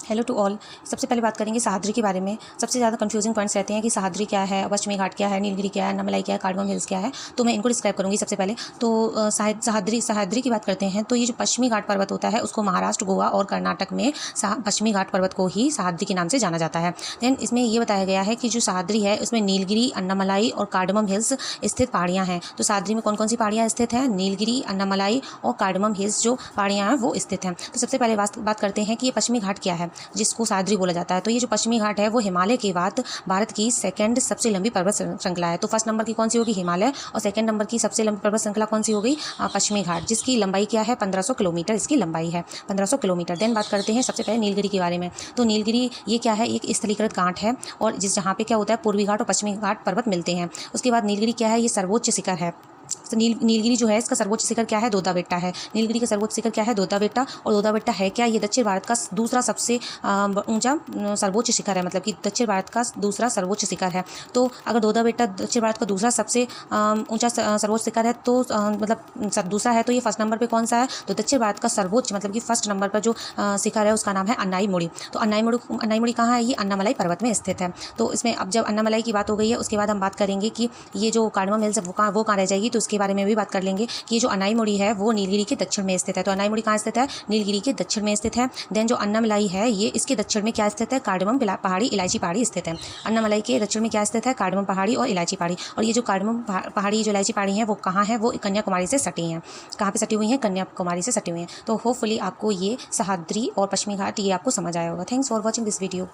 Hello to all. सबसे पहले बात करेंगे सह्याद्री के बारे में। सबसे ज़्यादा कंफ्यूजिंग पॉइंट्स रहते हैं कि सह्याद्री क्या है, पश्चिमी घाट क्या है, नीलगिरी क्या है, अन्नामलाई क्या है, कार्डमम हिल्स क्या है। तो मैं इनको डिस्क्राइब करूँगी सबसे पहले। तो सह्याद्री की बात करते हैं तो ये जो पश्चिमी घाट पर्वत होता है उसको महाराष्ट्र, गोवा और कर्नाटक में पश्चिमी घाट पर्वत को ही सह्याद्री के नाम से जाना जाता है। देन इसमें ये बताया गया है कि जो सह्याद्री है उसमें नीलगिरी, अन्नामलाई और कार्डमम हिल्स स्थित पहाड़ियाँ हैं। तो सह्याद्री में कौन कौन सी पहाड़ियाँ स्थित हैं? नीलगिरी, अन्नामलाई और कार्डमम हिल्स जो पहाड़ियाँ हैं वो स्थित हैं। तो सबसे पहले बात करते हैं कि ये पश्चिमी घाट क्या है जिसको सह्याद्री बोला जाता है। तो ये जो पश्चिमी घाट है वो हिमालय के बाद भारत की सेकंड सबसे लंबी पर्वत श्रृंखला है। तो फर्स्ट नंबर की कौन सी होगी? हिमालय। और सेकंड नंबर की सबसे लंबी पर्वत श्रृंखला कौन सी हो गई? पश्चिमी घाट, जिसकी लंबाई क्या है? 1500 किलोमीटर इसकी लंबाई है, 1500 किलोमीटर। देन बात करते हैं सबसे पहले नीलगिरी के बारे में। तो नीलगिरी ये क्या है? एक स्थलीकृत घाट है और जहाँ पे क्या होता है, पूर्वी घाट और पश्चिमी घाट पर्वत मिलते हैं। उसके बाद नीलगिरी क्या है? ये सर्वोच्च शिखर है। तो नीलगिरी जो है इसका सर्वोच्च शिखर क्या है? दोदा बेट्टा है। नीलगिरी का सर्वोच्च शिखर क्या है? दोदा बेट्टा। और दोदा बेट्टा है क्या? ये दक्षिण भारत का दूसरा सबसे ऊंचा सर्वोच्च शिखर है, मतलब कि दक्षिण भारत का दूसरा सर्वोच्च शिखर है। तो अगर दोदा बेट्टा दक्षिण भारत का दूसरा सबसे ऊंचा सर्वोच्च शिखर है तो मतलब दूसरा है, तो ये फर्स्ट नंबर पे कौन सा है? तो दक्षिण भारत का सर्वोच्च मतलब कि फर्स्ट नंबर पर जो शिखर है उसका नाम है अन्नाईमुड़ी। तो अन्नाईमुड़ी कहाँ है? ये अन्नामलाई पर्वत में स्थित है। तो इसमें अब जब अन्नामलाई की बात हो गई है उसके बाद हम बात करेंगे कि ये जो कार्डमम हिल्स है वो कहाँ रह जाएगी। तो इसके बारे में भी बात कर लेंगे कि ये जो अन्नाईमुड़ी है वो नीलगिरी के दक्षिण में स्थित है। तो अन्नाईमुड़ी कहाँ स्थित है? नीलगिरी के दक्षिण में स्थित है। देन जो अन्नामलाई है ये इसके दक्षिण में क्या स्थित है? कार्डमम पहाड़ी, इलायची पहाड़ी स्थित है। अन्नामलाई के दक्षिण में क्या स्थित है? कार्डमम पहाड़ी और इलायची पहाड़ी। और ये जो कार्डमम पहाड़ी, जो इलायची पहाड़ी है वो कहाँ है? वो कन्याकुमारी से सटी हैं। कहाँ पे सटी हुई हैं? कन्याकुमारी से सटी हुई हैं। तो होपफुली आपको ये सह्याद्री और पश्चिमी घाट ये आपको समझ आया होगा। Thanks for watching this video.